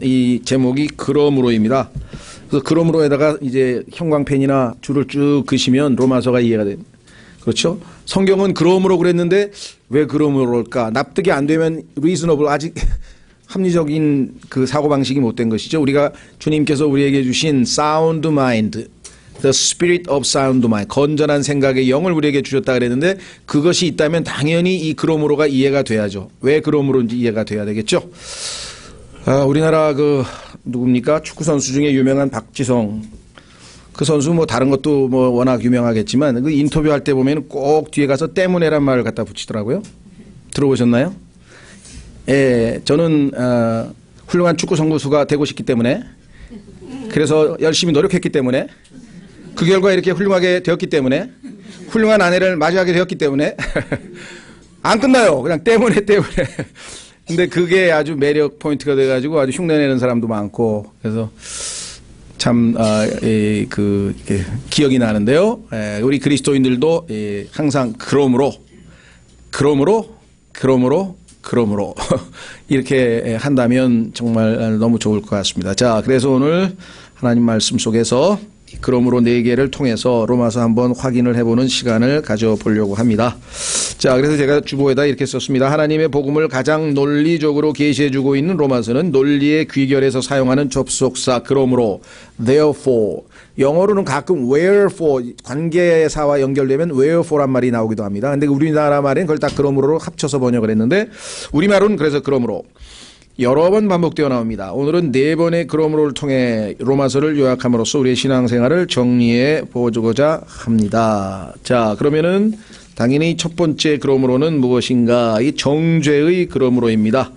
이 제목이 그러므로입니다. 그래서 그러므로에다가 이제 형광펜이나 줄을 쭉 그시면 로마서가 이해가 됩니다. 그렇죠? 성경은 그러므로 그랬는데 왜 그러므로일까? 납득이 안 되면 reasonable, 아직 합리적인 그 사고방식이 못된 것이죠. 우리가 주님께서 우리에게 주신 sound mind, the spirit of sound mind, 건전한 생각의 영을 우리에게 주셨다 그랬는데 그것이 있다면 당연히 이 그러므로가 이해가 돼야죠. 왜 그러므로인지 이해가 돼야 되겠죠. 우리나라 누굽니까? 축구 선수 중에 유명한 박지성. 그 선수 뭐 다른 것도 뭐 워낙 유명하겠지만 그 인터뷰할 때 보면 꼭 뒤에 가서 때문에란 말을 갖다 붙이더라고요. 들어보셨나요? 예, 저는 훌륭한 축구 선수가 되고 싶기 때문에, 그래서 열심히 노력했기 때문에, 그 결과 이렇게 훌륭하게 되었기 때문에, 훌륭한 아내를 맞이하게 되었기 때문에 안 끝나요. 그냥 때문에. 근데 그게 아주 매력 포인트가 돼가지고 아주 흉내내는 사람도 많고, 그래서 참 기억이 나는데요. 우리 그리스도인들도 항상 그러므로 이렇게 한다면 정말 너무 좋을 것 같습니다. 자, 그래서 오늘 하나님 말씀 속에서 그러므로 4개를 통해서 로마서 한번 확인을 해보는 시간을 가져보려고 합니다. 자, 그래서 제가 주보에다 이렇게 썼습니다. 하나님의 복음을 가장 논리적으로 계시해주고 있는 로마서는 논리의 귀결에서 사용하는 접속사 그러므로, therefore, 영어로는 가끔 wherefore, 관계사와 연결되면 wherefore란 말이 나오기도 합니다. 근데 우리나라 말엔 그걸 딱 그러므로로 합쳐서 번역을 했는데 우리말은 그래서 그러므로 여러 번 반복되어 나옵니다. 오늘은 4번의 그러므로를 통해 로마서를 요약함으로써 우리의 신앙생활을 정리해 보고자 합니다. 자, 그러면은 당연히 첫 번째 그러므로는 무엇인가? 이 정죄의 그러므로입니다.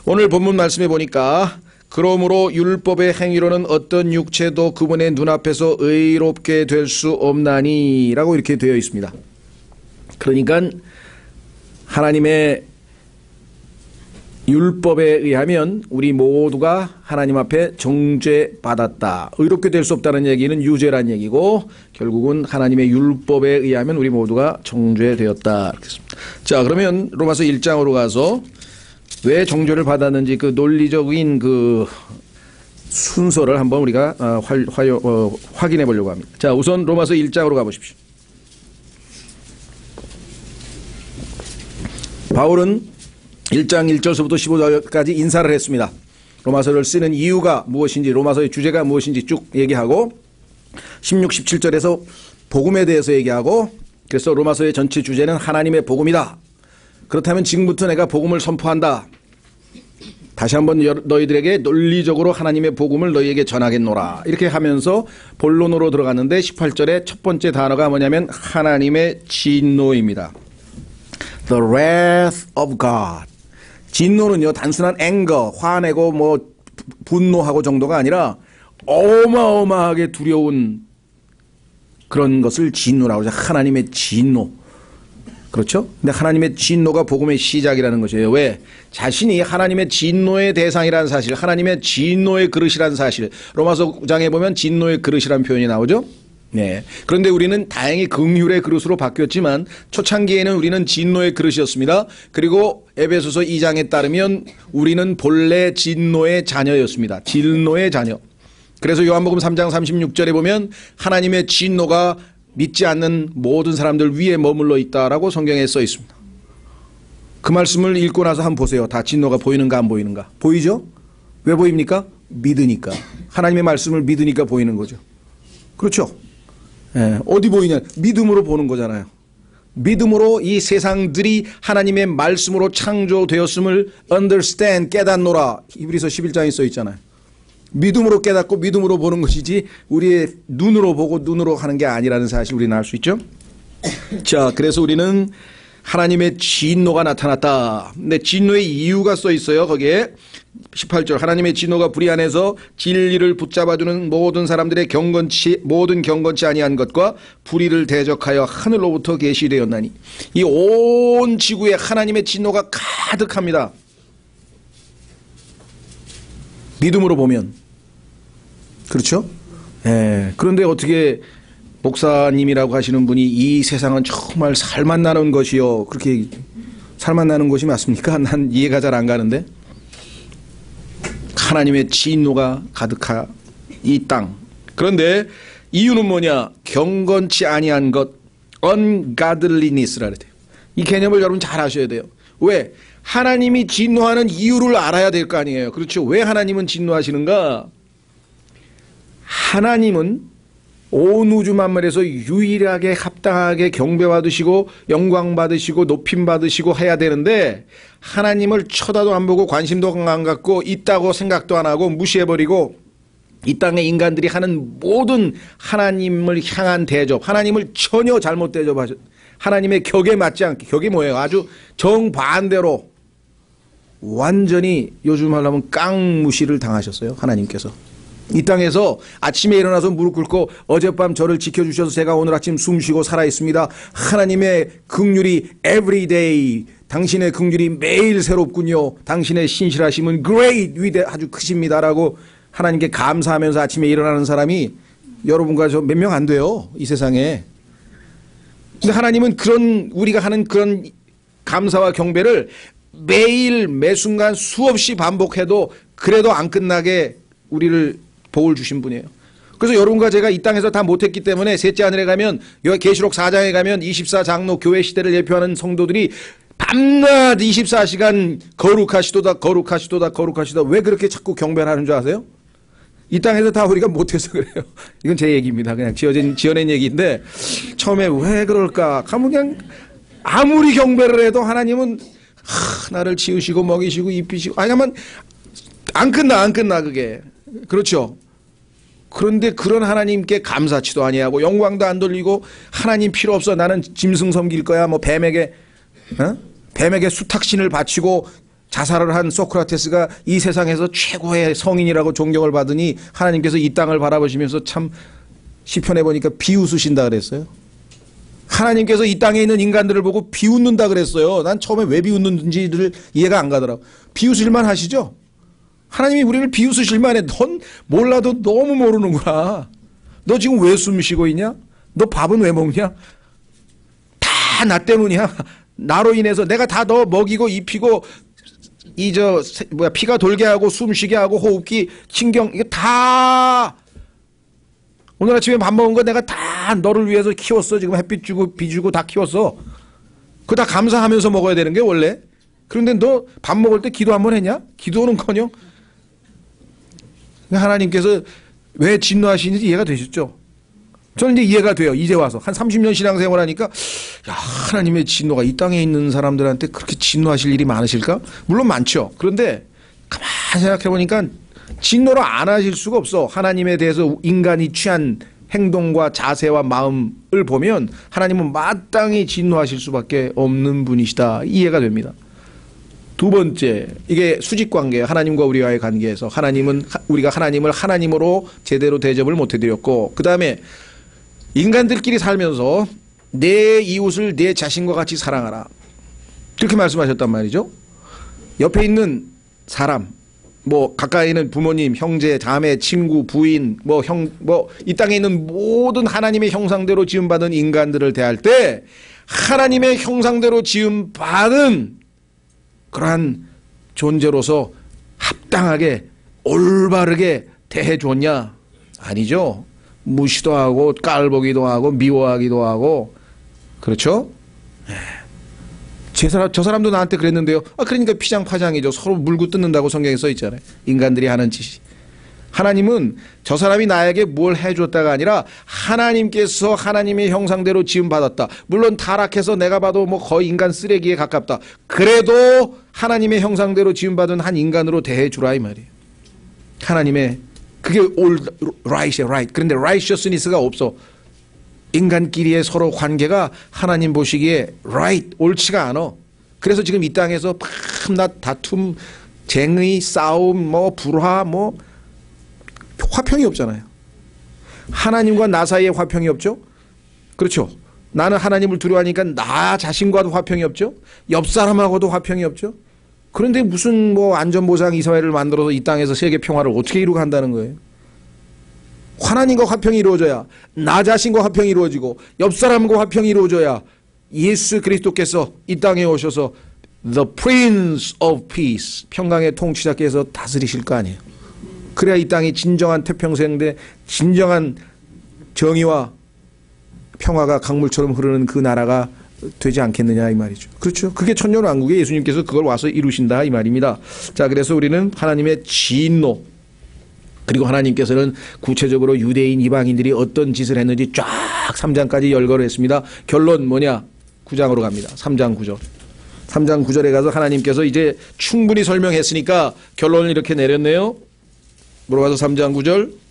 오늘 본문 말씀해 보니까 그러므로 율법의 행위로는 어떤 육체도 그분의 눈앞에서 의롭게 될 수 없나니 라고 이렇게 되어 있습니다. 그러니까 하나님의 율법에 의하면 우리 모두가 하나님 앞에 정죄받았다. 의롭게 될 수 없다는 얘기는 유죄란 얘기고 결국은 하나님의 율법에 의하면 우리 모두가 정죄되었다. 자, 그러면 로마서 1장으로 가서 왜 정죄를 받았는지 그 논리적인 그 순서를 한번 우리가 확인해 보려고 합니다. 자, 우선 로마서 1장으로 가보십시오. 바울은 1장 1절서부터 15절까지 인사를 했습니다. 로마서를 쓰는 이유가 무엇인지, 로마서의 주제가 무엇인지 쭉 얘기하고 16, 17절에서 복음에 대해서 얘기하고, 그래서 로마서의 전체 주제는 하나님의 복음이다. 그렇다면 지금부터 내가 복음을 선포한다. 다시 한번 너희들에게 논리적으로 하나님의 복음을 너희에게 전하겠노라. 이렇게 하면서 본론으로 들어갔는데 18절에 첫 번째 단어가 뭐냐면 하나님의 진노입니다. The wrath of God. 진노는요, 단순한 anger, 화내고 뭐 분노하고 정도가 아니라 어마어마하게 두려운 그런 것을 진노라고 하죠. 하나님의 진노. 그렇죠? 근데 하나님의 진노가 복음의 시작이라는 것이에요. 왜? 자신이 하나님의 진노의 대상이라는 사실, 하나님의 진노의 그릇이라는 사실. 로마서 9장에 보면 진노의 그릇이라는 표현이 나오죠. 네. 그런데 우리는 다행히 긍휼의 그릇으로 바뀌었지만 초창기에는 우리는 진노의 그릇이었습니다. 그리고 에베소서 2장에 따르면 우리는 본래 진노의 자녀였습니다. 진노의 자녀. 그래서 요한복음 3장 36절에 보면 하나님의 진노가 믿지 않는 모든 사람들 위에 머물러 있다라고 성경에 써 있습니다. 그 말씀을 읽고 나서 한번 보세요. 다 진노가 보이는가 안 보이는가? 보이죠? 왜 보입니까? 믿으니까. 하나님의 말씀을 믿으니까 보이는 거죠. 그렇죠? 예, 어디 보이냐? 믿음으로 보는 거잖아요. 믿음으로 이 세상들이 하나님의 말씀으로 창조되었음을 understand, 깨닫노라. 히브리서 11장에 써 있잖아요. 믿음으로 깨닫고 믿음으로 보는 것이지 우리의 눈으로 보고 눈으로 하는 게 아니라는 사실 우리는 알 수 있죠. 자, 그래서 우리는 하나님의 진노가 나타났다. 근데 진노의 이유가 써 있어요. 거기에 18절 하나님의 진노가 불의 안에서 진리를 붙잡아주는 모든 사람들의 모든 경건치 아니한 것과 불의를 대적하여 하늘로부터 계시되었나니 이 온 지구에 하나님의 진노가 가득합니다. 믿음으로 보면 그렇죠? 예. 그런데 어떻게 목사님이라고 하시는 분이 이 세상은 정말 살만 나는 것이요 그렇게 살만 나는 것이 맞습니까? 난 이해가 잘 안 가는데 하나님의 진노가 가득한 이 땅. 그런데 이유는 뭐냐? 경건치 아니한 것, ungodliness라 그래요. 이 개념을 여러분 잘 아셔야 돼요. 왜? 하나님이 진노하는 이유를 알아야 될 거 아니에요. 그렇죠? 왜 하나님은 진노하시는가? 하나님은 온 우주 만물에서 유일하게 합당하게 경배받으시고 영광받으시고 높임받으시고 해야 되는데 하나님을 쳐다도 안 보고 관심도 안 갖고 있다고 생각도 안 하고 무시해버리고 이 땅의 인간들이 하는 모든 하나님을 향한 대접, 하나님을 전혀 잘못 대접하셨, 하나님의 격에 맞지 않게, 격이 뭐예요? 아주 정반대로 완전히 요즘 하려면 깡무시를 당하셨어요. 하나님께서. 이 땅에서 아침에 일어나서 무릎 꿇고 어젯밤 저를 지켜주셔서 제가 오늘 아침 숨쉬고 살아있습니다. 하나님의 긍휼이 everyday, 당신의 긍휼이 매일 새롭군요. 당신의 신실하심은 great, 아주 크십니다라고 하나님께 감사하면서 아침에 일어나는 사람이 여러분과 저 몇 명 안 돼요. 이 세상에. 근데 하나님은 우리가 하는 그런 감사와 경배를 매일 매순간 수없이 반복해도 그래도 안 끝나게 우리를 복을 주신 분이에요. 그래서 여러분과 제가 이 땅에서 다 못했기 때문에 셋째 하늘에 가면, 여기 계시록 4장에 가면 24장로 교회 시대를 예표하는 성도들이 밤낮 24시간 거룩하시도다 거룩하시도다 거룩하시도다. 왜 그렇게 자꾸 경배를 하는 줄 아세요? 이 땅에서 다 우리가 못해서 그래요. 이건 제 얘기입니다. 그냥 지어낸 얘기인데 처음에 왜 그럴까 하면 그냥 아무리 경배를 해도 하나님은 나를 지으시고 먹이시고 입히시고 하면 안 끝나 그게. 그렇죠. 그런데 그런 하나님께 감사치도 아니하고 영광도 안 돌리고 하나님 필요 없어 나는 짐승 섬길 거야 뭐 뱀에게 수탁신을 바치고 자살을 한 소크라테스가 이 세상에서 최고의 성인이라고 존경을 받으니 하나님께서 이 땅을 바라보시면서 참 시편에 보니까 비웃으신다 그랬어요. 하나님께서 이 땅에 있는 인간들을 보고 비웃는다 그랬어요. 난 처음에 왜 비웃는지를 이해가 안 가더라고. 비웃을만 하시죠? 하나님이 우리를 비웃으실만 해. 넌 몰라도 너무 모르는구나. 너 지금 왜 숨 쉬고 있냐? 너 밥은 왜 먹냐? 다 나 때문이야. 나로 인해서 내가 다 너 먹이고 입히고 피가 돌게 하고 숨 쉬게 하고 호흡기 신경 이게 다 오늘 아침에 밥 먹은 거 내가 다 너를 위해서 키웠어. 지금 햇빛 주고 비 주고 다 키웠어. 그거 다 감사하면서 먹어야 되는 게 원래. 그런데 너 밥 먹을 때 기도 한번 했냐? 기도는커녕 하나님께서 왜 진노하시는지 이해가 되셨죠? 저는 이제 이해가 돼요. 이제 와서 한 30년 신앙생활 하니까 야, 하나님의 진노가 이 땅에 있는 사람들한테 그렇게 진노하실 일이 많으실까? 물론 많죠. 그런데 가만히 생각해 보니까 진노를 안 하실 수가 없어. 하나님에 대해서 인간이 취한 행동과 자세와 마음을 보면 하나님은 마땅히 진노하실 수밖에 없는 분이시다. 이해가 됩니다. 두 번째, 이게 수직관계예요. 하나님과 우리와의 관계에서 우리가 하나님을 하나님으로 제대로 대접을 못 해드렸고, 그 다음에 인간들끼리 살면서 내 이웃을 내 자신과 같이 사랑하라. 그렇게 말씀하셨단 말이죠. 옆에 있는 사람, 가까이 있는 부모님, 형제, 자매, 친구, 부인, 이 땅에 있는 모든 하나님의 형상대로 지음받은 인간들을 대할 때 하나님의 형상대로 지음받은 그러한 존재로서 합당하게 올바르게 대해줬냐? 아니죠. 무시도 하고 깔보기도 하고 미워하기도 하고. 그렇죠? 저 사람도 나한테 그랬는데요. 그러니까 피장파장이죠. 서로 물고 뜯는다고 성경에 써 있잖아요. 인간들이 하는 짓이. 하나님은 저 사람이 나에게 뭘 해줬다가 아니라 하나님께서 하나님의 형상대로 지음받았다. 물론 타락해서 내가 봐도 거의 인간 쓰레기에 가깝다. 그래도 하나님의 형상대로 지음받은 한 인간으로 대해주라 이 말이에요. 하나님의 그게 all right이에요. right. 그런데 righteousness가 없어. 인간끼리의 서로 관계가 하나님 보시기에 right, 옳지가 않아. 그래서 지금 이 땅에서 밤낮 다툼, 쟁의, 싸움, 불화, 화평이 없잖아요. 하나님과 나 사이에 화평이 없죠? 그렇죠. 나는 하나님을 두려워하니까 나 자신과도 화평이 없죠? 옆 사람하고도 화평이 없죠? 그런데 무슨 안전보장 이사회를 만들어서 이 땅에서 세계 평화를 어떻게 이루고 한다는 거예요? 하나님과 화평이 이루어져야 나 자신과 화평이 이루어지고 옆 사람과 화평이 이루어져야 예수 그리스도께서 이 땅에 오셔서 The Prince of Peace, 평강의 통치자께서 다스리실 거 아니에요. 그래야 이 땅이 진정한 태평생대 진정한 정의와 평화가 강물처럼 흐르는 그 나라가 되지 않겠느냐 이 말이죠. 그렇죠. 그게 천년왕국에 예수님께서 그걸 와서 이루신다 이 말입니다. 자, 그래서 우리는 하나님의 진노, 그리고 하나님께서는 구체적으로 유대인 이방인들이 어떤 짓을 했는지 쫙 3장까지 열거를 했습니다. 결론 뭐냐? 9장으로 갑니다. 3장 9절. 3장 9절에 가서 하나님께서 이제 충분히 설명했으니까 결론을 이렇게 내렸네요. 물어봐서 3장 9절.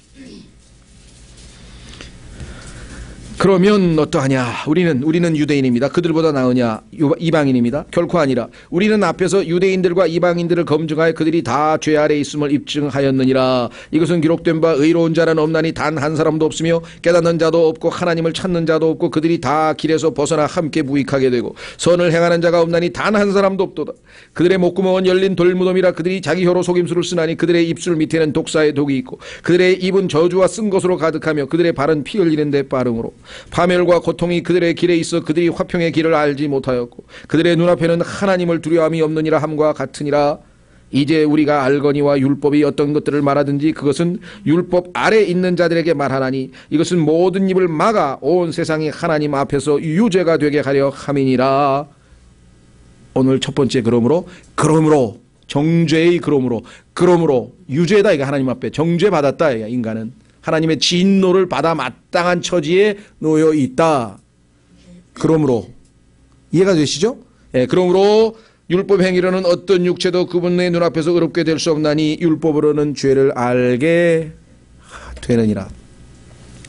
그러면 어떠하냐? 우리는 유대인입니다. 그들보다 나으냐? 이방인입니다. 결코 아니라. 우리는 앞에서 유대인들과 이방인들을 검증하여 그들이 다 죄 아래 있음을 입증하였느니라. 이것은 기록된 바 의로운 자는 없나니 단 한 사람도 없으며 깨닫는 자도 없고 하나님을 찾는 자도 없고 그들이 다 길에서 벗어나 함께 무익하게 되고 선을 행하는 자가 없나니 단 한 사람도 없도다. 그들의 목구멍은 열린 돌무덤이라. 그들이 자기 혀로 속임수를 쓰나니 그들의 입술 밑에는 독사의 독이 있고 그들의 입은 저주와 쓴 것으로 가득하며 그들의 발은 피 흘리는 데 빠름으로 파멸과 고통이 그들의 길에 있어 그들이 화평의 길을 알지 못하였고 그들의 눈앞에는 하나님을 두려움이 없느니라 함과 같으니라. 이제 우리가 알거니와 율법이 어떤 것들을 말하든지 그것은 율법 아래 있는 자들에게 말하나니 이것은 모든 입을 막아 온 세상이 하나님 앞에서 유죄가 되게 하려 함이니라. 오늘 첫 번째 그러므로 정죄의 그러므로 유죄다. 이게 하나님 앞에 정죄 받았다. 이게 인간은 하나님의 진노를 받아 마땅한 처지에 놓여 있다. 그러므로 이해가 되시죠? 예, 그러므로 율법 행위로는 어떤 육체도 그분의 눈앞에서 의롭게 될 수 없나니 율법으로는 죄를 알게 되느니라.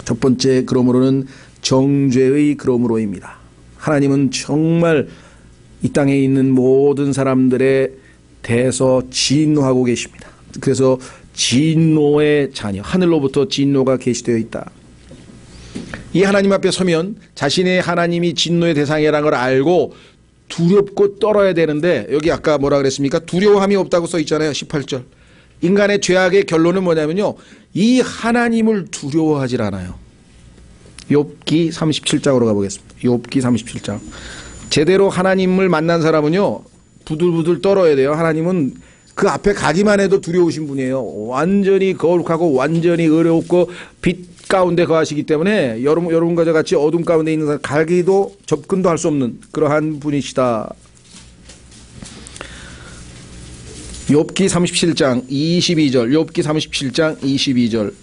첫 번째 그러므로는 정죄의 그러므로입니다. 하나님은 정말 이 땅에 있는 모든 사람들에 대해서 진노하고 계십니다. 그래서 진노의 자녀, 하늘로부터 진노가 계시되어 있다. 이 하나님 앞에 서면 자신의 하나님이 진노의 대상이라는 걸 알고 두렵고 떨어야 되는데, 여기 아까 뭐라 그랬습니까? 두려움이 없다고 써 있잖아요. 18절. 인간의 죄악의 결론은 뭐냐면요, 이 하나님을 두려워하질 않아요. 욥기 37장으로 가보겠습니다. 욥기 37장. 제대로 하나님을 만난 사람은요, 부들부들 떨어야 돼요. 하나님은 그 앞에 가기만 해도 두려우신 분이에요. 완전히 거룩하고 완전히 어렵고 빛 가운데 거하시기 때문에 여러분과 저같이 어둠 가운데 있는 사람 가기도 접근도 할 수 없는 그러한 분이시다. 욥기 37장 22절. 욥기 37장 22절.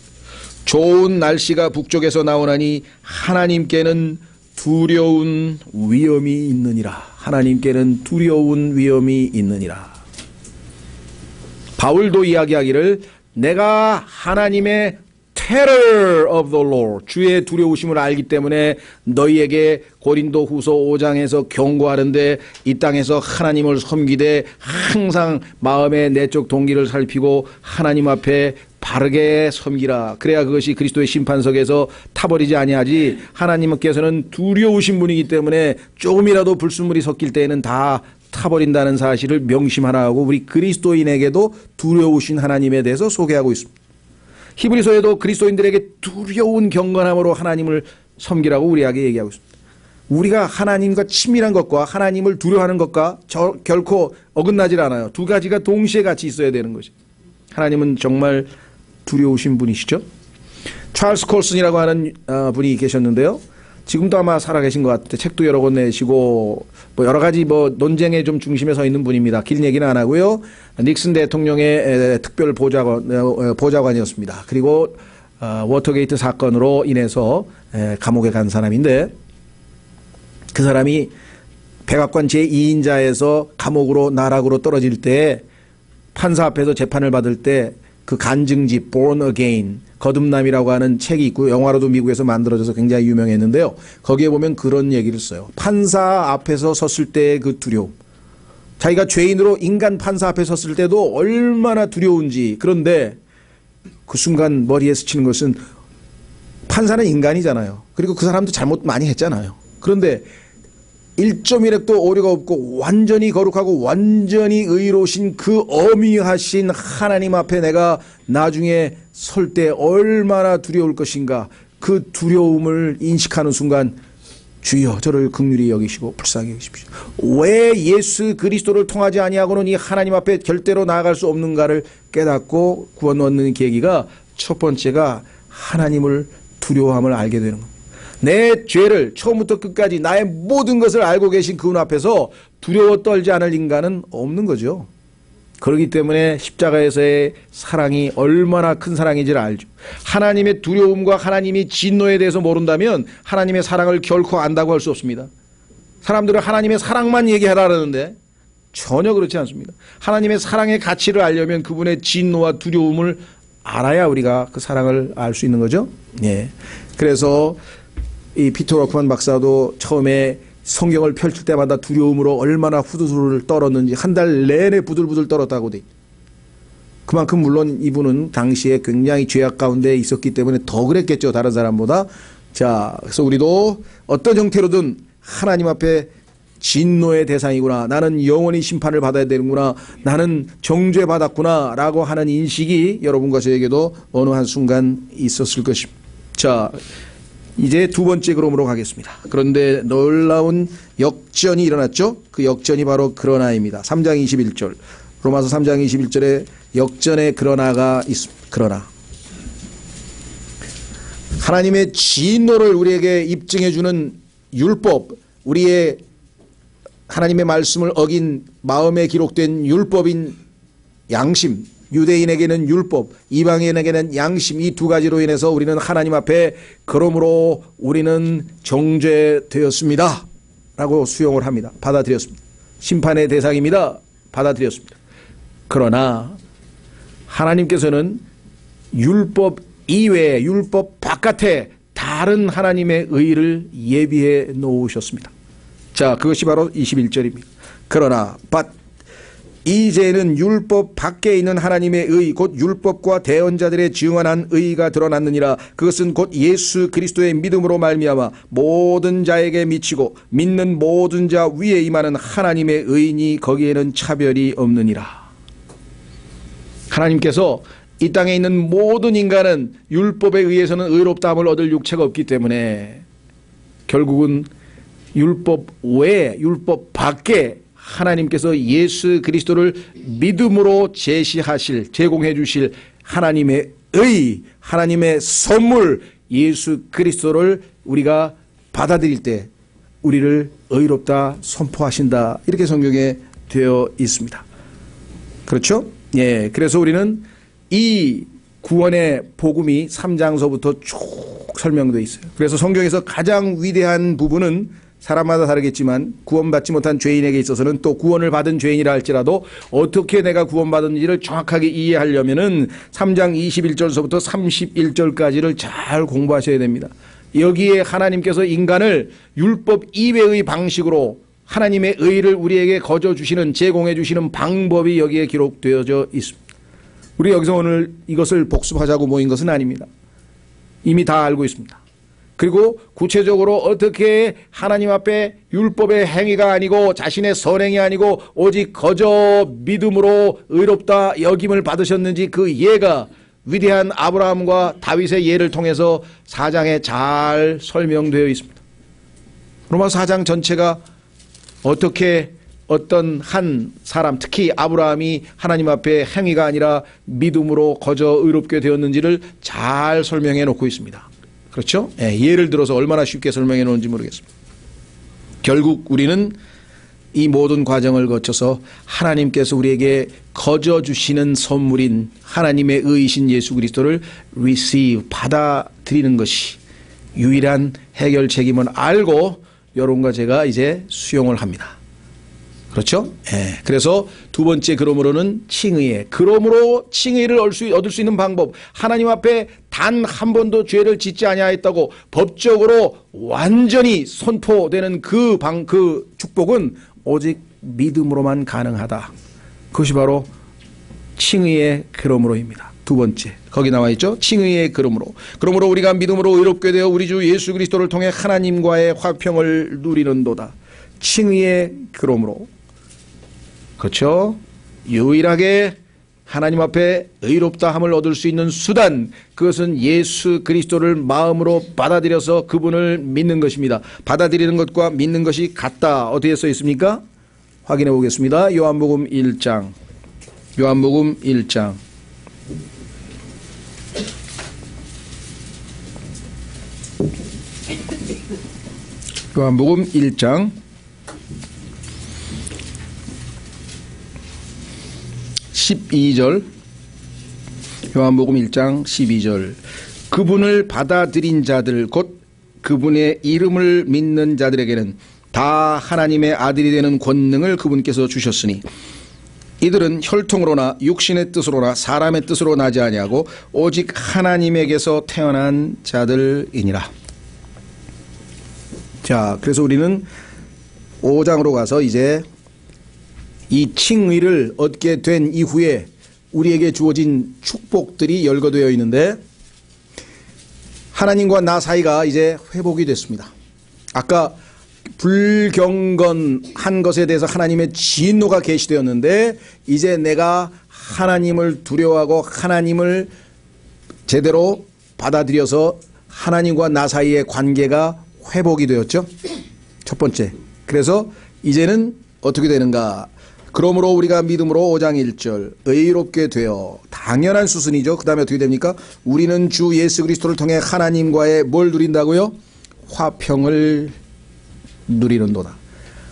좋은 날씨가 북쪽에서 나오나니 하나님께는 두려운 위험이 있느니라. 하나님께는 두려운 위험이 있느니라. 바울도 이야기하기를 내가 하나님의 terror of the Lord, 주의 두려우심을 알기 때문에 너희에게 고린도 후서 5장에서 경고하는데 이 땅에서 하나님을 섬기되 항상 마음의 내적 동기를 살피고 하나님 앞에 바르게 섬기라. 그래야 그것이 그리스도의 심판석에서 타버리지 아니하지. 하나님께서는 두려우신 분이기 때문에 조금이라도 불순물이 섞일 때에는 다 타버린다는 사실을 명심하라 하고 우리 그리스도인에게도 두려우신 하나님에 대해서 소개하고 있습니다. 히브리서에도 그리스도인들에게 두려운 경건함으로 하나님을 섬기라고 우리에게 얘기하고 있습니다. 우리가 하나님과 친밀한 것과 하나님을 두려워하는 것과 결코 어긋나질 않아요. 두 가지가 동시에 같이 있어야 되는 것이. 하나님은 정말 두려우신 분이시죠. 찰스 콜슨이라고 하는 분이 계셨는데요. 지금도 아마 살아계신 것 같아요. 책도 여러 권 내시고 뭐 여러 가지 뭐 논쟁의 좀 중심에 서 있는 분입니다. 길 얘기는 안 하고요. 닉슨 대통령의 특별 보좌관이었습니다. 그리고 워터게이트 사건으로 인해서 감옥에 간 사람인데, 그 사람이 백악관 제2인자에서 감옥으로 나락으로 떨어질 때 판사 앞에서 재판을 받을 때 그 간증집 Born Again, 거듭남이라고 하는 책이 있고 영화로도 미국에서 만들어져서 굉장히 유명했는데요. 거기에 보면 그런 얘기를 써요. 판사 앞에서 섰을 때의 그 두려움. 자기가 죄인으로 인간 판사 앞에 섰을 때도 얼마나 두려운지. 그런데 그 순간 머리에 스치는 것은 판사는 인간이잖아요. 그리고 그 사람도 잘못 많이 했잖아요. 그런데 1.1획도 오류가 없고 완전히 거룩하고 완전히 의로우신 그 어미하신 하나님 앞에 내가 나중에 설 때 얼마나 두려울 것인가. 그 두려움을 인식하는 순간 주여 저를 긍휼히 여기시고 불쌍히 여기십시오. 왜 예수 그리스도를 통하지 아니하고는 이 하나님 앞에 절대로 나아갈 수 없는가를 깨닫고 구원 얻는 계기가 첫 번째가 하나님을 두려워함을 알게 되는 겁니다. 내 죄를 처음부터 끝까지 나의 모든 것을 알고 계신 그분 앞에서 두려워 떨지 않을 인간은 없는 거죠. 그렇기 때문에 십자가에서의 사랑이 얼마나 큰 사랑인지를 알죠. 하나님의 두려움과 하나님이 진노에 대해서 모른다면 하나님의 사랑을 결코 안다고 할 수 없습니다. 사람들은 하나님의 사랑만 얘기하라 그러는데 전혀 그렇지 않습니다. 하나님의 사랑의 가치를 알려면 그분의 진노와 두려움을 알아야 우리가 그 사랑을 알 수 있는 거죠. 예. 그래서 이 피터 워크만 박사도 처음에 성경을 펼칠 때마다 두려움으로 얼마나 후두두를 떨었는지 한 달 내내 부들부들 떨었다고 돼 있죠. 그만큼 물론 이분은 당시에 굉장히 죄악 가운데 있었기 때문에 더 그랬겠죠. 다른 사람보다. 자, 그래서 우리도 어떤 형태로든 하나님 앞에 진노의 대상이구나. 나는 영원히 심판을 받아야 되는구나. 나는 정죄받았구나. 라고 하는 인식이 여러분과 저에게도 어느 한순간 있었을 것입니다. 자, 이제 두 번째 그러므로 가겠습니다. 그런데 놀라운 역전이 일어났죠. 그 역전이 바로 그러나입니다. 3장 21절. 로마서 3장 21절에 역전의 그러나가 있습니다. 그러나. 하나님의 진노를 우리에게 입증해 주는 율법, 우리의 하나님의 말씀을 어긴 마음에 기록된 율법인 양심, 유대인에게는 율법, 이방인에게는 양심, 이 두 가지로 인해서 우리는 하나님 앞에 그러므로 우리는 정죄되었습니다 라고 수용을 합니다. 받아들였습니다. 심판의 대상입니다. 받아들였습니다. 그러나 하나님께서는 율법 이외에, 율법 바깥에 다른 하나님의 의를 예비해 놓으셨습니다. 자, 그것이 바로 21절입니다. 그러나 이제는 율법 밖에 있는 하나님의 의, 곧 율법과 대언자들의 증언한 의가 드러났느니라. 그것은 곧 예수 그리스도의 믿음으로 말미암아 모든 자에게 미치고 믿는 모든 자 위에 임하는 하나님의 의니 거기에는 차별이 없느니라. 하나님께서 이 땅에 있는 모든 인간은 율법에 의해서는 의롭다함을 얻을 육체가 없기 때문에 결국은 율법 외에, 율법 밖에 하나님께서 예수 그리스도를 믿음으로 제공해 주실 하나님의 의, 하나님의 선물 예수 그리스도를 우리가 받아들일 때 우리를 의롭다 선포하신다. 이렇게 성경에 되어 있습니다. 그렇죠? 예. 그래서 우리는 이 구원의 복음이 3장서부터 쭉 설명되어 있어요. 그래서 성경에서 가장 위대한 부분은 사람마다 다르겠지만 구원받지 못한 죄인에게 있어서는 또 구원을 받은 죄인이라 할지라도 어떻게 내가 구원받은지를 정확하게 이해하려면은 3장 21절서부터 31절까지를 잘 공부하셔야 됩니다. 여기에 하나님께서 인간을 율법 이외의 방식으로 하나님의 의를 우리에게 거저 주시는, 제공해 주시는 방법이 여기에 기록되어져 있습니다. 우리 여기서 오늘 이것을 복습하자고 모인 것은 아닙니다. 이미 다 알고 있습니다. 그리고 구체적으로 어떻게 하나님 앞에 율법의 행위가 아니고 자신의 선행이 아니고 오직 거저 믿음으로 의롭다 여김을 받으셨는지 그 예가 위대한 아브라함과 다윗의 예를 통해서 4장에 잘 설명되어 있습니다. 로마서 4장 전체가 어떻게 어떤 한 사람, 특히 아브라함이 하나님 앞에 행위가 아니라 믿음으로 거저 의롭게 되었는지를 잘 설명해 놓고 있습니다. 그렇죠? 예, 예를 들어서 얼마나 쉽게 설명해 놓은지 모르겠습니다. 결국 우리는 이 모든 과정을 거쳐서 하나님께서 우리에게 거저 주시는 선물인 하나님의 의이신 예수 그리스도를 receive, 받아들이는 것이 유일한 해결책임을 알고 여러분과 제가 이제 수용을 합니다. 그렇죠? 예. 그래서 두 번째 그러므로는 칭의에. 그러므로 칭의를 얻을 수 있는 방법. 하나님 앞에 단 한 번도 죄를 짓지 아니하였다고 법적으로 완전히 선포되는 그 축복은 오직 믿음으로만 가능하다. 그것이 바로 칭의의 그러므로입니다. 두 번째. 거기 나와 있죠? 칭의의 그러므로. 그러므로 우리가 믿음으로 의롭게 되어 우리 주 예수 그리스도를 통해 하나님과의 화평을 누리는도다. 칭의의 그러므로. 그렇죠? 유일하게 하나님 앞에 의롭다함을 얻을 수 있는 수단, 그것은 예수 그리스도를 마음으로 받아들여서 그분을 믿는 것입니다. 받아들이는 것과 믿는 것이 같다. 어디에 써 있습니까? 확인해 보겠습니다. 요한복음 1장. 요한복음 1장. 요한복음 1장 12절. 요한복음 1장 12절. 그분을 받아들인 자들 곧 그분의 이름을 믿는 자들에게는 다 하나님의 아들이 되는 권능을 그분께서 주셨으니 이들은 혈통으로나 육신의 뜻으로나 사람의 뜻으로 나지 아니하고 오직 하나님에게서 태어난 자들이니라. 자, 그래서 우리는 5장으로 가서 이제 이 칭의를 얻게 된 이후에 우리에게 주어진 축복들이 열거되어 있는데, 하나님과 나 사이가 이제 회복이 됐습니다. 아까 불경건한 것에 대해서 하나님의 진노가 계시되었는데, 이제 내가 하나님을 두려워하고 하나님을 제대로 받아들여서 하나님과 나 사이의 관계가 회복이 되었죠. 첫 번째. 그래서 이제는 어떻게 되는가? 그러므로 우리가 믿음으로 5장 1절 의롭게 되어, 당연한 수순이죠. 그 다음에 어떻게 됩니까? 우리는 주 예수 그리스도를 통해 하나님과의 뭘 누린다고요? 화평을 누리는도다.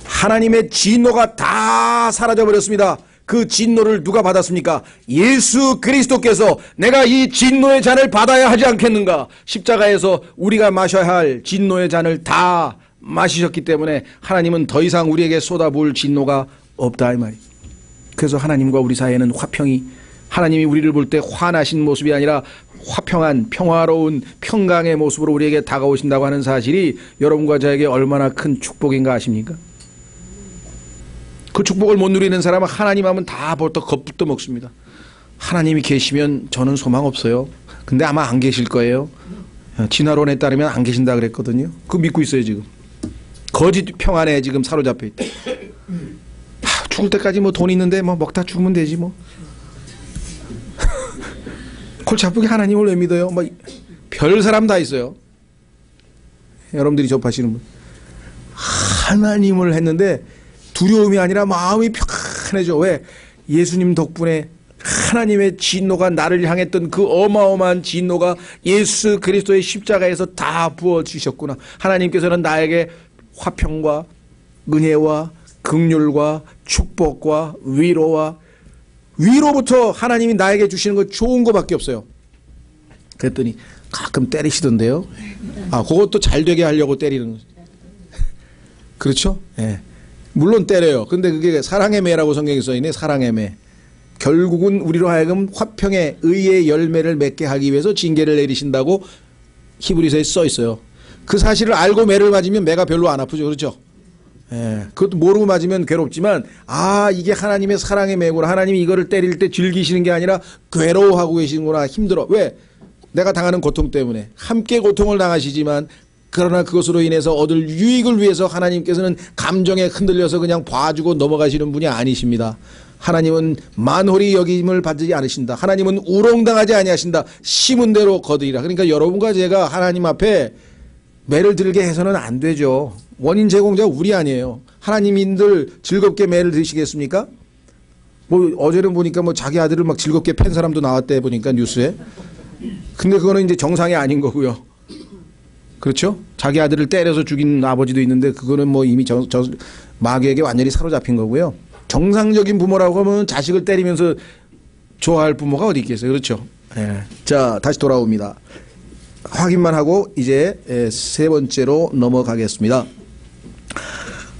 하나님의 진노가 다 사라져버렸습니다. 그 진노를 누가 받았습니까? 예수 그리스도께서 내가 이 진노의 잔을 받아야 하지 않겠는가? 십자가에서 우리가 마셔야 할 진노의 잔을 다 마시셨기 때문에 하나님은 더 이상 우리에게 쏟아부을 진노가 없다 이 말이에요. 그래서 하나님과 우리 사이에는 화평이, 하나님이 우리를 볼 때 화나신 모습이 아니라 화평한 평화로운 평강의 모습으로 우리에게 다가오신다고 하는 사실이 여러분과 저에게 얼마나 큰 축복인가 아십니까? 그 축복을 못 누리는 사람은 하나님 하면 다 벌떡 겁부터 먹습니다. 하나님이 계시면 저는 소망 없어요. 근데 아마 안 계실 거예요. 진화론에 따르면 안 계신다 그랬거든요. 그거 믿고 있어요 지금. 거짓 평안에 지금 사로잡혀 있다. 죽을 때까지 뭐 돈 있는데 뭐 먹다 죽으면 되지 뭐. 골치 아프게 하나님을 왜 믿어요? 뭐 별 사람 다 있어요. 여러분들이 접하시는 분. 하나님을 했는데 두려움이 아니라 마음이 평안해져. 왜? 예수님 덕분에 하나님의 진노가 나를 향했던 그 어마어마한 진노가 예수 그리스도의 십자가에서 다 부어주셨구나. 하나님께서는 나에게 화평과 은혜와 긍휼과 축복과 위로부터 하나님이 나에게 주시는 거 좋은 거밖에 없어요. 그랬더니 가끔 때리시던데요. 아, 그것도 잘 되게 하려고 때리는 거죠. 그렇죠? 예. 물론 때려요. 근데 그게 사랑의 매라고 성경에 써있네. 사랑의 매. 결국은 우리로 하여금 화평의 의의 열매를 맺게 하기 위해서 징계를 내리신다고 히브리서에 써있어요. 그 사실을 알고 매를 맞으면 매가 별로 안 아프죠. 그렇죠? 예, 그것도 모르고 맞으면 괴롭지만, 아, 이게 하나님의 사랑의 매구나. 하나님이 이거를 때릴 때 즐기시는 게 아니라 괴로워하고 계시는구나. 힘들어. 왜? 내가 당하는 고통 때문에. 함께 고통을 당하시지만, 그러나 그것으로 인해서 얻을 유익을 위해서 하나님께서는 감정에 흔들려서 그냥 봐주고 넘어가시는 분이 아니십니다. 하나님은 만홀히 여김을 받지 않으신다. 하나님은 우롱당하지 아니하신다. 심은 대로 거두리라. 그러니까 여러분과 제가 하나님 앞에 매를 들게 해서는 안 되죠. 원인 제공자가 우리 아니에요. 하나님인들 즐겁게 매를 드시겠습니까? 뭐 어제는 보니까 뭐 자기 아들을 막 즐겁게 팬 사람도 나왔대 보니까 뉴스에. 근데 그거는 이제 정상이 아닌 거고요. 그렇죠? 자기 아들을 때려서 죽인 아버지도 있는데 그거는 뭐 이미 마귀에게 완전히 사로잡힌 거고요. 정상적인 부모라고 하면 자식을 때리면서 좋아할 부모가 어디 있겠어요. 그렇죠? 네. 자, 다시 돌아옵니다. 확인만 하고 이제 세 번째로 넘어가겠습니다.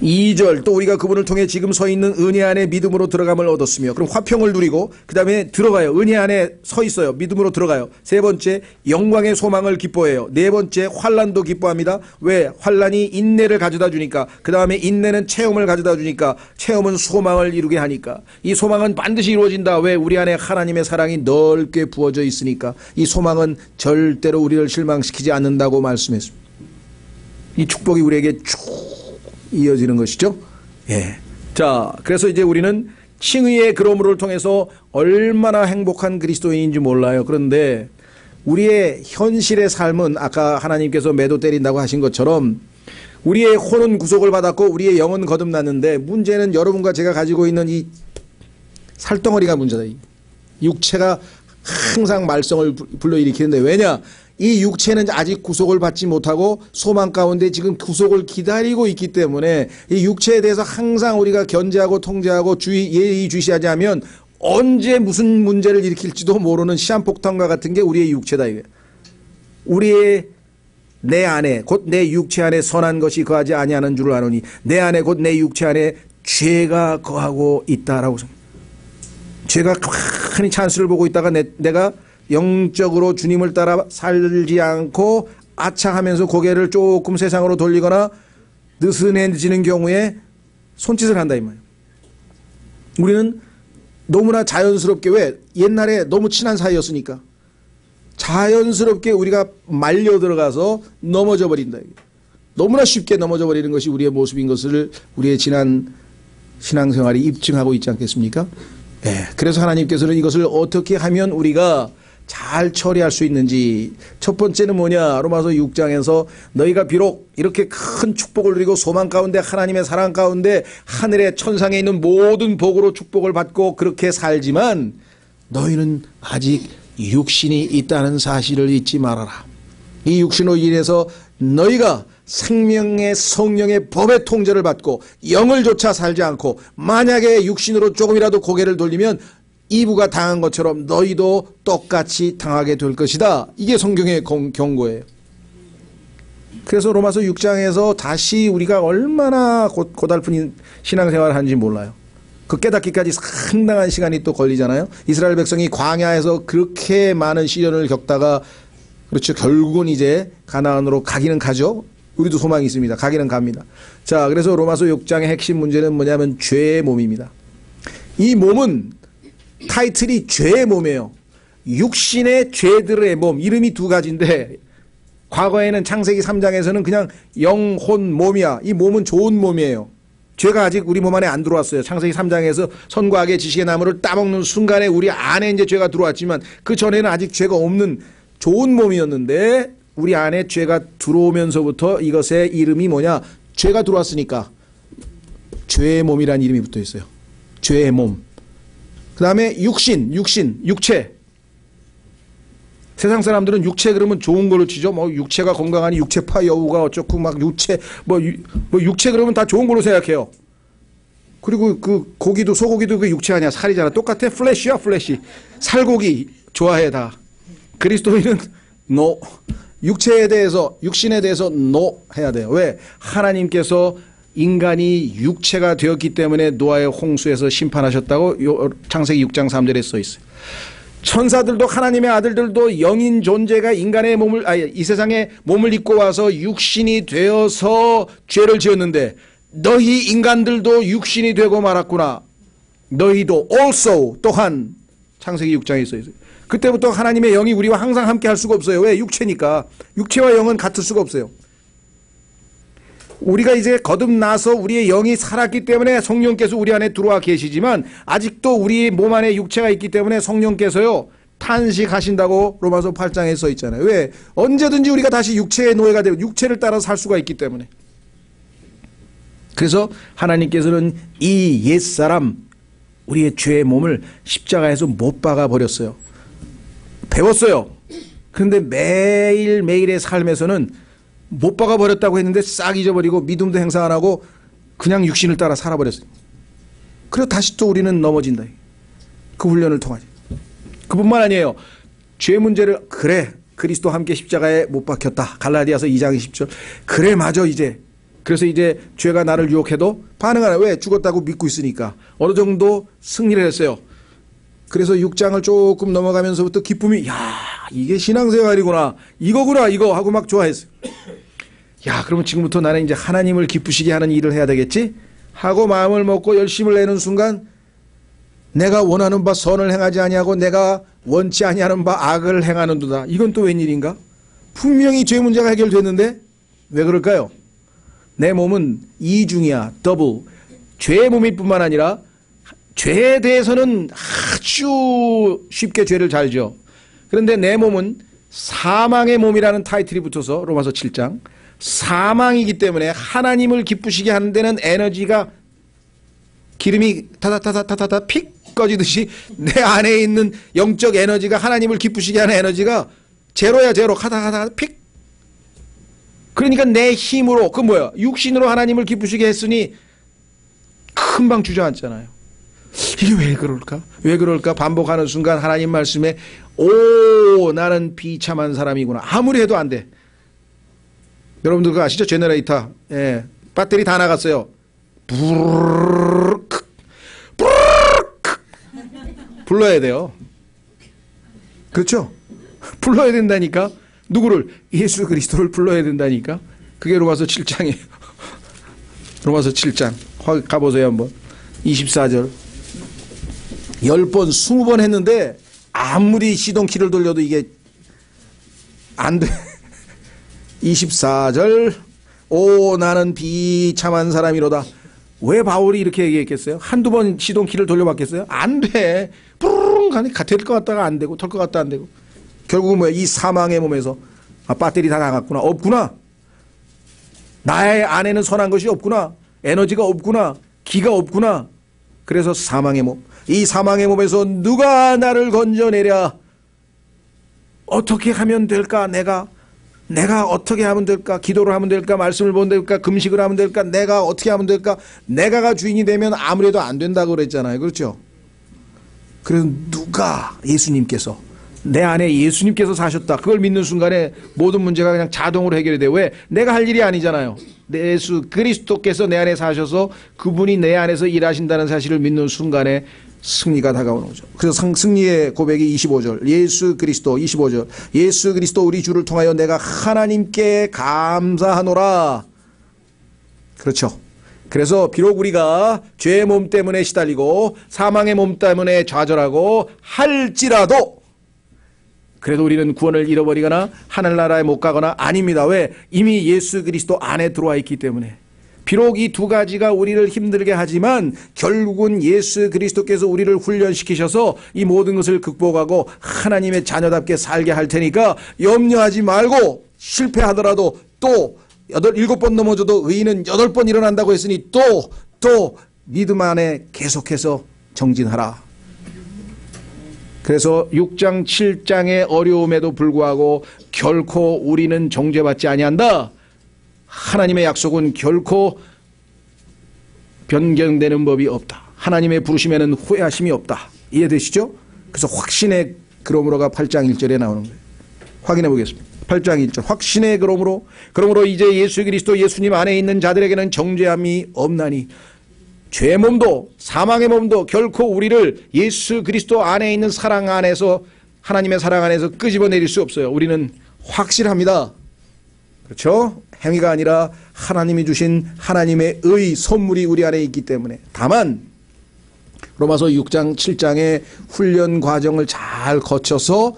2절 또 우리가 그분을 통해 지금 서 있는 은혜 안에 믿음으로 들어감을 얻었으며, 그럼 화평을 누리고 그 다음에 들어가요. 은혜 안에 서 있어요. 믿음으로 들어가요. 세 번째 영광의 소망을 기뻐해요. 네 번째 환난도 기뻐합니다. 왜? 환난이 인내를 가져다 주니까. 그 다음에 인내는 체험을 가져다 주니까. 체험은 소망을 이루게 하니까. 이 소망은 반드시 이루어진다. 왜? 우리 안에 하나님의 사랑이 넓게 부어져 있으니까. 이 소망은 절대로 우리를 실망시키지 않는다고 말씀했습니다. 이 축복이 우리에게 쭉 이어지는 것이죠. 예. 자, 그래서 이제 우리는 칭의의 그러므로를 통해서 얼마나 행복한 그리스도인인지 몰라요. 그런데 우리의 현실의 삶은 아까 하나님께서 매도 때린다고 하신 것처럼 우리의 혼은 구속을 받았고 우리의 영은 거듭났는데 문제는 여러분과 제가 가지고 있는 이 살덩어리가 문제다. 육체가 항상 말썽을 불러일으키는데 왜냐? 이 육체는 아직 구속을 받지 못하고 소망 가운데 지금 구속을 기다리고 있기 때문에 이 육체에 대해서 항상 우리가 견제하고 통제하고 예의주시하지 않으면 언제 무슨 문제를 일으킬지도 모르는 시한폭탄과 같은 게 우리의 육체다. 우리의 내 안에 곧 내 육체 안에 선한 것이 거하지 아니하는 줄을 아노니 내 안에 곧 내 육체 안에 죄가 거하고 있다라고. 죄가 가만히 찬스를 보고 있다가 내가 영적으로 주님을 따라 살지 않고 아차하면서 고개를 조금 세상으로 돌리거나 느슨해지는 경우에 손짓을 한다 이 말이에요. 우리는 너무나 자연스럽게 왜 옛날에 너무 친한 사이였으니까 자연스럽게 우리가 말려 들어가서 넘어져 버린다. 너무나 쉽게 넘어져 버리는 것이 우리의 모습인 것을 우리의 지난 신앙생활이 입증하고 있지 않겠습니까? 네. 그래서 하나님께서는 이것을 어떻게 하면 우리가 잘 처리할 수 있는지 첫 번째는 뭐냐? 로마서 6장에서 너희가 비록 이렇게 큰 축복을 누리고 소망 가운데 하나님의 사랑 가운데 하늘의 천상에 있는 모든 복으로 축복을 받고 그렇게 살지만 너희는 아직 육신이 있다는 사실을 잊지 말아라. 이 육신으로 인해서 너희가 생명의 성령의 법의 통제를 받고 영을 조차 살지 않고 만약에 육신으로 조금이라도 고개를 돌리면 이브가 당한 것처럼 너희도 똑같이 당하게 될 것이다. 이게 성경의 경고예요. 그래서 로마서 6장에서 다시 우리가 얼마나 고달픈 신앙생활을 하는지 몰라요. 그 깨닫기까지 상당한 시간이 또 걸리잖아요. 이스라엘 백성이 광야에서 그렇게 많은 시련을 겪다가 그렇죠. 결국은 이제 가나안으로 가기는 가죠. 우리도 소망이 있습니다. 가기는 갑니다. 자, 그래서 로마서 6장의 핵심 문제는 뭐냐면 죄의 몸입니다. 이 몸은 타이틀이 죄의 몸이에요. 육신의 죄들의 몸. 이름이 두 가지인데 과거에는 창세기 3장에서는 그냥 영혼 몸이야. 이 몸은 좋은 몸이에요. 죄가 아직 우리 몸 안에 안 들어왔어요. 창세기 3장에서 선과 악의 지식의 나무를 따먹는 순간에 우리 안에 이제 죄가 들어왔지만 그 전에는 아직 죄가 없는 좋은 몸이었는데 우리 안에 죄가 들어오면서부터 이것의 이름이 뭐냐? 죄가 들어왔으니까 죄의 몸이라는 이름이 붙어 있어요. 죄의 몸. 그 다음에 육체. 세상 사람들은 육체 그러면 좋은 걸로 치죠. 뭐 육체가 건강하니 육체파 여우가 어쩌고 막 육체 뭐 육체 그러면 다 좋은 걸로 생각해요. 그리고 그 고기도 소고기도 그 육체 아니야. 살이잖아. 똑같아. 플래시야 플래시. 살고기 좋아해 다. 그리스도인은 no. 육체에 대해서 육신에 대해서 no 해야 돼요. 왜? 하나님께서 인간이 육체가 되었기 때문에 노아의 홍수에서 심판하셨다고 창세기 6장 3절에 써 있어요. 천사들도 하나님의 아들들도 영인 존재가 인간의 몸을 이 세상에 몸을 입고 와서 육신이 되어서 죄를 지었는데 너희 인간들도 육신이 되고 말았구나. 너희도 also 또한 창세기 6장에 써 있어요. 그때부터 하나님의 영이 우리와 항상 함께 할 수가 없어요. 왜? 육체니까. 육체와 영은 같을 수가 없어요. 우리가 이제 거듭나서 우리의 영이 살았기 때문에 성령께서 우리 안에 들어와 계시지만 아직도 우리 몸 안에 육체가 있기 때문에 성령께서요 탄식하신다고 로마서 8장에 써 있잖아요. 왜? 언제든지 우리가 다시 육체의 노예가 되고 육체를 따라 살 수가 있기 때문에. 그래서 하나님께서는 이 옛사람 우리의 죄의 몸을 십자가에서 못 박아 버렸어요. 배웠어요. 그런데 매일매일의 삶에서는 못 박아 버렸다고 했는데 싹 잊어버리고 믿음도 행사 안 하고 그냥 육신을 따라 살아버렸어요. 그래서 다시 또 우리는 넘어진다. 그 훈련을 통하지. 그뿐만 아니에요. 죄 문제를 그래 그리스도 함께 십자가에 못 박혔다. 갈라디아서 2장 20절. 그래 맞아 이제. 그래서 이제 죄가 나를 유혹해도 반응하나. 왜? 죽었다고 믿고 있으니까. 어느 정도 승리를 했어요. 그래서 6장을 조금 넘어가면서부터 기쁨이 야 이게 신앙생활이구나. 이거구나 이거 하고 막 좋아했어요. 야 그러면 지금부터 나는 이제 하나님을 기쁘시게 하는 일을 해야 되겠지? 하고 마음을 먹고 열심을 내는 순간 내가 원하는 바 선을 행하지 아니하고 내가 원치 아니하는 바 악을 행하는도다. 이건 또 웬일인가? 분명히 죄 문제가 해결됐는데 왜 그럴까요? 내 몸은 이중이야. 더블. 죄의 몸일 뿐만 아니라 죄에 대해서는 아주 쉽게 죄를 잘 지어. 그런데 내 몸은 사망의 몸이라는 타이틀이 붙어서 로마서 7장 사망이기 때문에 하나님을 기쁘시게 하는 데는 에너지가 기름이 타다타다타다타 픽 꺼지듯이 내 안에 있는 영적 에너지가 하나님을 기쁘시게 하는 에너지가 제로야 제로 하다하다 픽. 그러니까 내 힘으로 그 뭐야 육신으로 하나님을 기쁘시게 했으니 금방 주저앉잖아요. 이게 왜 그럴까? 왜 그럴까? 반복하는 순간 하나님 말씀에 오 나는 비참한 사람이구나. 아무리 해도 안 돼. 여러분들 그거 아시죠? 제너레이터. 예. 배터리 다 나갔어요. 부르르르 불러야 돼요. 그렇죠? 불러야 된다니까. 누구를? 예수 그리스도를 불러야 된다니까. 그게 로마서 7장이에요. 로마서 7장 가보세요 한번. 24절 10번 20번 했는데 아무리 시동키를 돌려도 이게 안 돼. 24절 오 나는 비참한 사람이로다. 왜 바울이 이렇게 얘기했겠어요? 한두 번 시동키를 돌려봤겠어요? 안 돼. 부르릉 가니 될 것 같다가 안 되고 털 것 같다 안 되고 결국은 뭐야? 이 사망의 몸에서 배터리 다 나갔구나. 없구나. 나의 안에는 선한 것이 없구나. 에너지가 없구나. 기가 없구나. 그래서 사망의 몸. 이 사망의 몸에서 누가 나를 건져내랴. 어떻게 하면 될까? 내가 어떻게 하면 될까? 기도를 하면 될까? 말씀을 보면 될까? 금식을 하면 될까? 내가 어떻게 하면 될까? 내가가 주인이 되면 아무래도 안 된다고 그랬잖아요. 그렇죠? 그래서 누가 예수님께서 내 안에 예수님께서 사셨다. 그걸 믿는 순간에 모든 문제가 그냥 자동으로 해결이 돼요. 왜? 내가 할 일이 아니잖아요. 예수 그리스도께서 내 안에 사셔서 그분이 내 안에서 일하신다는 사실을 믿는 순간에 승리가 다가오는 거죠. 그래서 승리의 고백이 25절 예수 그리스도 25절 예수 그리스도 우리 주를 통하여 내가 하나님께 감사하노라. 그렇죠. 그래서 비록 우리가 죄의 몸 때문에 시달리고 사망의 몸 때문에 좌절하고 할지라도 그래도 우리는 구원을 잃어버리거나 하늘나라에 못 가거나 아닙니다. 왜? 이미 예수 그리스도 안에 들어와 있기 때문에. 비록 이 두 가지가 우리를 힘들게 하지만 결국은 예수 그리스도께서 우리를 훈련시키셔서 이 모든 것을 극복하고 하나님의 자녀답게 살게 할 테니까 염려하지 말고 실패하더라도 또 7번 넘어져도 의인은 8번 일어난다고 했으니 또 믿음 안에 계속해서 정진하라. 그래서 6장 7장의 어려움에도 불구하고 결코 우리는 정죄받지 아니한다. 하나님의 약속은 결코 변경되는 법이 없다. 하나님의 부르심에는 후회하심이 없다. 이해되시죠? 그래서 확신의 그러므로가 8장 1절에 나오는 거예요. 확인해 보겠습니다. 8장 1절 확신의 그러므로 이제 예수 그리스도 예수님 안에 있는 자들에게는 정죄함이 없나니 죄의 몸도 사망의 몸도 결코 우리를 예수 그리스도 안에 있는 사랑 안에서 하나님의 사랑 안에서 끄집어내릴 수 없어요. 우리는 확실합니다. 그렇죠? 행위가 아니라 하나님이 주신 하나님의 의 선물이 우리 안에 있기 때문에. 다만 로마서 6장 7장의 훈련 과정을 잘 거쳐서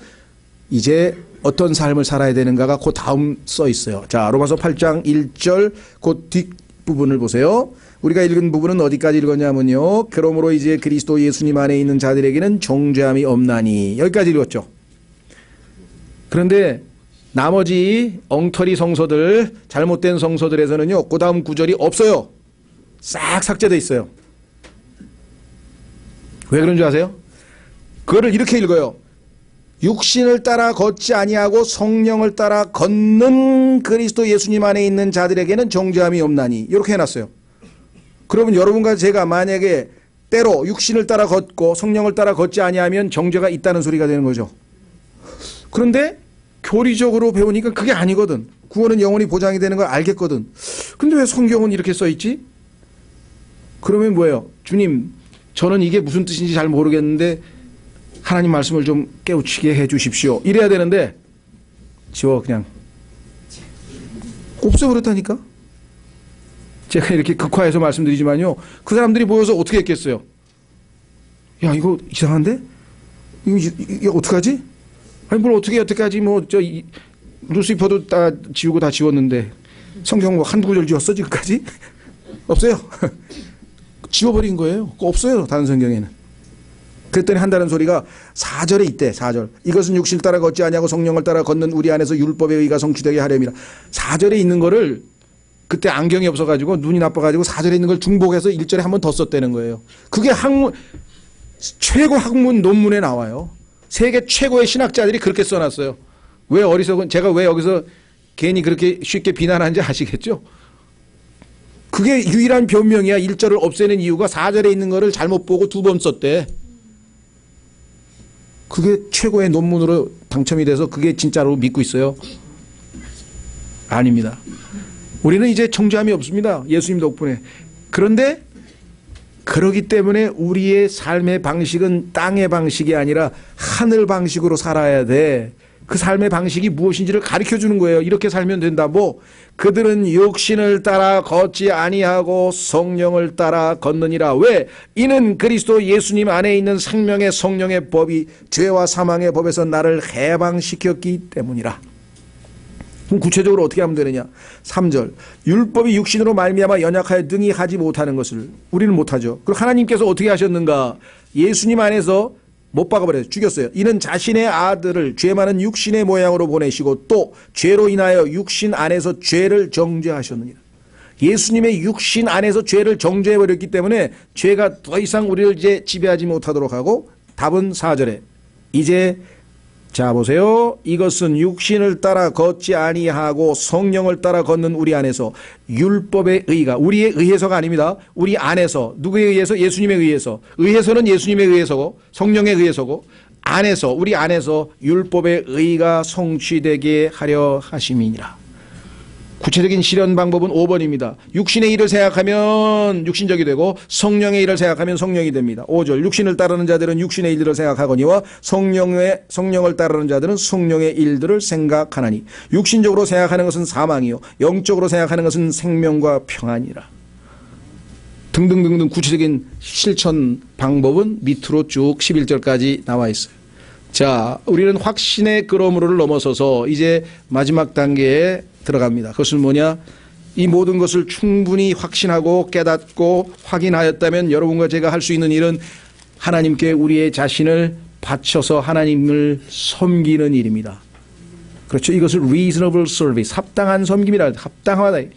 이제 어떤 삶을 살아야 되는가가 그 다음 써 있어요. 자, 로마서 8장 1절 그 뒷부분을 보세요. 우리가 읽은 부분은 어디까지 읽었냐면요. 그러므로 이제 그리스도 예수님 안에 있는 자들에게는 정죄함이 없나니. 여기까지 읽었죠. 그런데 나머지 엉터리 성서들, 잘못된 성서들에서는요. 그 다음 구절이 없어요. 싹 삭제되어 있어요. 왜 그런 줄 아세요? 그거를 이렇게 읽어요. 육신을 따라 걷지 아니하고 성령을 따라 걷는 그리스도 예수님 안에 있는 자들에게는 정죄함이 없나니. 이렇게 해놨어요. 그러면 여러분과 제가 만약에 때로 육신을 따라 걷고 성령을 따라 걷지 아니하면 정죄가 있다는 소리가 되는 거죠. 그런데 교리적으로 배우니까 그게 아니거든. 구원은 영원히 보장이 되는 걸 알겠거든. 근데 왜 성경은 이렇게 써 있지? 그러면 뭐예요? 주님, 저는 이게 무슨 뜻인지 잘 모르겠는데 하나님 말씀을 좀 깨우치게 해 주십시오. 이래야 되는데 지워 그냥. 없애버렸다니까. 제가 이렇게 극화해서 말씀드리지만요. 그 사람들이 모여서 어떻게 했겠어요? 야, 이거 이상한데? 이거 어떡하지? 아니, 뭘 어떻게까지 루시퍼도 다 지우고 다 지웠는데 성경 뭐 한두 구절 지웠어, 지금까지? 없어요. 지워버린 거예요. 없어요. 다른 성경에는. 그랬더니 한다는 소리가 4절에 있대. 4절. 이것은 육신을 따라 걷지 아니하고 성령을 따라 걷는 우리 안에서 율법의 의가 성취되게 하려니라. 4절에 있는 거를 그때 안경이 없어가지고 눈이 나빠가지고 4절에 있는 걸 중복해서 1절에 한 번 더 썼다는 거예요. 그게 최고 학문 논문에 나와요. 세계 최고의 신학자들이 그렇게 써놨어요. 왜 어리석은, 제가 왜 여기서 괜히 그렇게 쉽게 비난하는지 아시겠죠? 그게 유일한 변명이야. 1절을 없애는 이유가 4절에 있는 거를 잘못 보고 2번 썼대. 그게 최고의 논문으로 당첨이 돼서 그게 진짜로 믿고 있어요? 아닙니다. 우리는 이제 정죄함이 없습니다. 예수님 덕분에. 그런데 그러기 때문에 우리의 삶의 방식은 땅의 방식이 아니라 하늘 방식으로 살아야 돼. 그 삶의 방식이 무엇인지를 가르쳐 주는 거예요. 이렇게 살면 된다. 뭐 그들은 육신을 따라 걷지 아니하고 성령을 따라 걷느니라. 왜? 이는 그리스도 예수님 안에 있는 생명의 성령의 법이 죄와 사망의 법에서 나를 해방시켰기 때문이라. 그럼 구체적으로 어떻게 하면 되느냐? 3절. 율법이 육신으로 말미암아 연약하여 능히 하지 못하는 것을 우리는 못하죠. 그리고 하나님께서 어떻게 하셨는가? 예수님 안에서 못 박아버려요. 죽였어요. 이는 자신의 아들을 죄 많은 육신의 모양으로 보내시고 또 죄로 인하여 육신 안에서 죄를 정죄하셨느니라. 예수님의 육신 안에서 죄를 정죄해버렸기 때문에 죄가 더 이상 우리를 이제 지배하지 못하도록 하고, 답은 4절에 이제 자 보세요. 이것은 육신을 따라 걷지 아니하고 성령을 따라 걷는 우리 안에서 율법의 의가, 우리에 의해서가 아닙니다. 우리 안에서. 누구에 의해서? 예수님에 의해서. 의해서는 예수님에 의해서고 성령에 의해서고, 안에서, 우리 안에서 율법의 의가 성취되게 하려 하심이니라. 구체적인 실현 방법은 5번입니다. 육신의 일을 생각하면 육신적이 되고 성령의 일을 생각하면 성령이 됩니다. 5절. 육신을 따르는 자들은 육신의 일들을 생각하거니와 성령을 따르는 자들은 성령의 일들을 생각하나니 육신적으로 생각하는 것은 사망이요 영적으로 생각하는 것은 생명과 평안이라. 등등등등 구체적인 실천 방법은 밑으로 쭉 11절까지 나와 있어요. 자, 우리는 확신의 그러므로를 넘어서서 이제 마지막 단계에 들어갑니다. 그것은 뭐냐? 이 모든 것을 충분히 확신하고 깨닫고 확인하였다면 여러분과 제가 할 수 있는 일은 하나님께 우리의 자신을 바쳐서 하나님을 섬기는 일입니다. 그렇죠? 이것을 reasonable service, 합당한 섬김이라, 합당하다.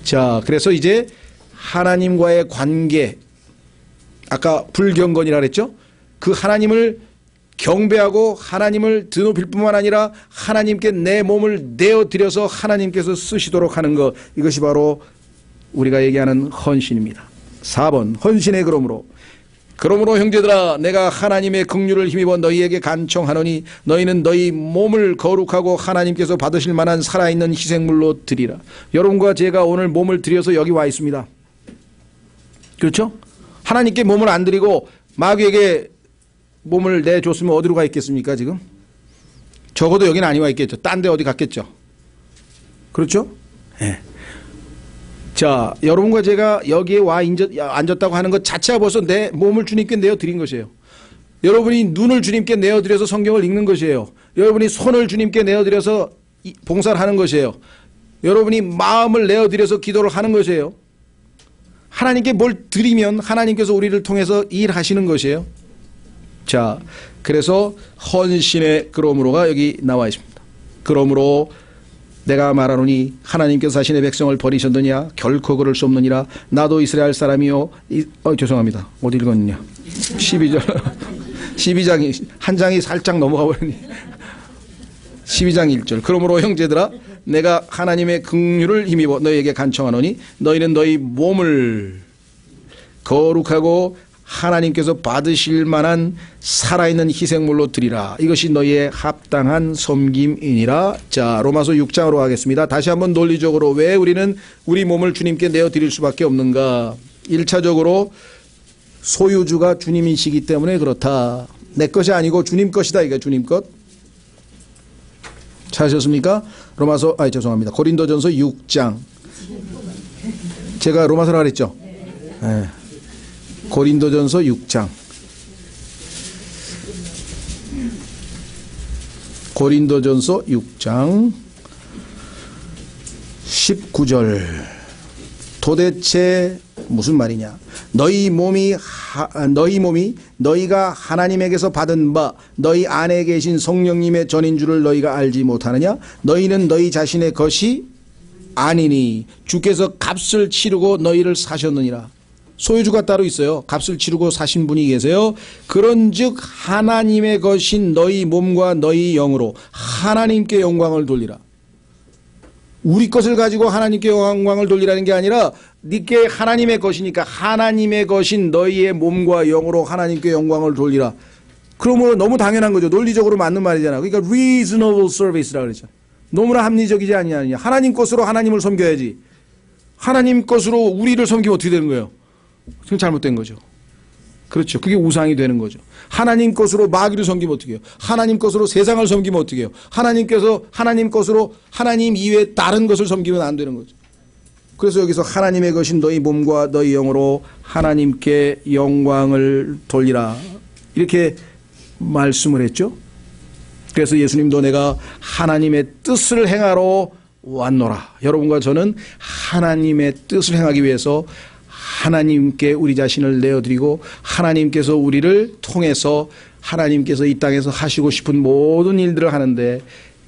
자, 그래서 이제 하나님과의 관계, 아까 불경건이라 그랬죠? 그 하나님을 경배하고 하나님을 드높일 뿐만 아니라 하나님께 내 몸을 내어드려서 하나님께서 쓰시도록 하는 것, 이것이 바로 우리가 얘기하는 헌신입니다. 4번 헌신의 그러므로 형제들아 내가 하나님의 긍휼을 힘입어 너희에게 간청하노니 너희는 너희 몸을 거룩하고 하나님께서 받으실 만한 살아있는 희생물로 드리라. 여러분과 제가 오늘 몸을 드려서 여기 와 있습니다. 그렇죠? 하나님께 몸을 안 드리고 마귀에게 몸을 내줬으면 어디로 가 있겠습니까 지금? 적어도 여기는 아니 와 있겠죠. 딴 데 어디 갔겠죠. 그렇죠? 네. 자, 여러분과 제가 여기에 와 앉았다고 하는 것 자체가 벌써 내 몸을 주님께 내어드린 것이에요. 여러분이 눈을 주님께 내어드려서 성경을 읽는 것이에요. 여러분이 손을 주님께 내어드려서 봉사를 하는 것이에요. 여러분이 마음을 내어드려서 기도를 하는 것이에요. 하나님께 뭘 드리면 하나님께서 우리를 통해서 일하시는 것이에요. 자, 그래서 헌신의 그러므로가 여기 나와 있습니다. 그러므로 내가 말하노니 하나님께서 자신의 백성을 버리셨느냐? 결코 그럴 수 없느니라. 나도 이스라엘 사람이요. 죄송합니다. 어디 읽었느냐? 12절. 12장이 한 장이 살짝 넘어가 버리니. 12장 1절. 그러므로 형제들아 내가 하나님의 긍휼을 힘입어 너희에게 간청하노니 너희는 너희 몸을 거룩하고 하나님께서 받으실 만한 살아있는 희생물로 드리라. 이것이 너희의 합당한 섬김이니라. 자, 로마서 6장으로 가겠습니다. 다시 한번 논리적으로 왜 우리는 우리 몸을 주님께 내어드릴 수밖에 없는가? 1차적으로 소유주가 주님이시기 때문에 그렇다. 내 것이 아니고 주님 것이다. 이게 주님 것. 찾으셨습니까? 죄송합니다. 고린도전서 6장. 제가 로마서라 그랬죠? 네. 고린도전서 6장. 고린도전서 6장 19절. 도대체 무슨 말이냐? 너희 몸이 너희가 하나님에게서 받은 바 너희 안에 계신 성령님의 전인 줄을 너희가 알지 못하느냐? 너희는 너희 자신의 것이 아니니 주께서 값을 치르고 너희를 사셨느니라. 소유주가 따로 있어요. 값을 치르고 사신 분이 계세요. 그런즉 하나님의 것인 너희 몸과 너희 영으로 하나님께 영광을 돌리라. 우리 것을 가지고 하나님께 영광을 돌리라는 게 아니라 네게 하나님의 것이니까 하나님의 것인 너희의 몸과 영으로 하나님께 영광을 돌리라. 그러므로 너무 당연한 거죠. 논리적으로 맞는 말이잖아. 그러니까 reasonable service라고 그러죠. 너무나 합리적이지 아니하느냐. 하나님 것으로 하나님을 섬겨야지. 하나님 것으로 우리를 섬기면 어떻게 되는 거예요? 지금 잘못된 거죠. 그렇죠. 그게 우상이 되는 거죠. 하나님 것으로 마귀를 섬기면 어떻게 해요? 하나님 것으로 세상을 섬기면 어떻게 해요? 하나님 것으로 하나님 이외에 다른 것을 섬기면 안 되는 거죠. 그래서 여기서 하나님의 것인 너희 몸과 너희 영으로 하나님께 영광을 돌리라. 이렇게 말씀을 했죠. 그래서 예수님도 내가 하나님의 뜻을 행하러 왔노라. 여러분과 저는 하나님의 뜻을 행하기 위해서 하나님께 우리 자신을 내어드리고 하나님께서 우리를 통해서 하나님께서 이 땅에서 하시고 싶은 모든 일들을 하는데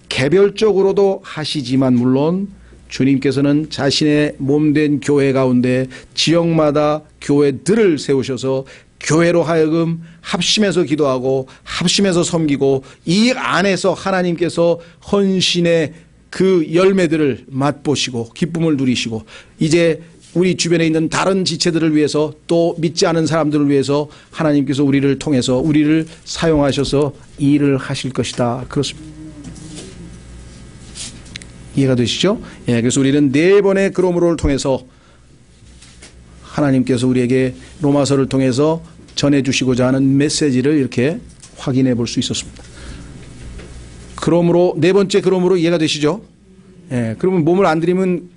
개별적으로도 하시지만 물론 주님께서는 자신의 몸된 교회 가운데 지역마다 교회들을 세우셔서 교회로 하여금 합심해서 기도하고 합심해서 섬기고 이 안에서 하나님께서 헌신의 그 열매들을 맛보시고 기쁨을 누리시고 이제 우리 주변에 있는 다른 지체들을 위해서 또 믿지 않은 사람들을 위해서 하나님께서 우리를 통해서 우리를 사용하셔서 일을 하실 것이다. 그렇습니다. 이해가 되시죠? 예, 그래서 우리는 4번의 그러므로를 통해서 하나님께서 우리에게 로마서를 통해서 전해주시고자 하는 메시지를 이렇게 확인해 볼 수 있었습니다. 그러므로 4번째 그러므로 이해가 되시죠? 예, 그러면 몸을 안 들이면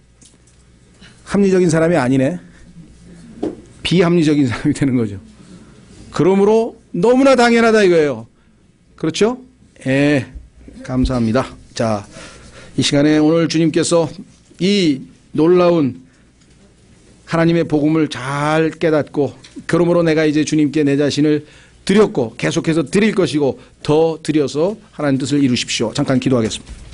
합리적인 사람이 아니네. 비합리적인 사람이 되는 거죠. 그러므로 너무나 당연하다 이거예요. 그렇죠? 예, 감사합니다. 자, 이 시간에 오늘 주님께서 이 놀라운 하나님의 복음을 잘 깨닫고 그러므로 내가 이제 주님께 내 자신을 드렸고 계속해서 드릴 것이고 더 드려서 하나님 뜻을 이루십시오. 잠깐 기도하겠습니다.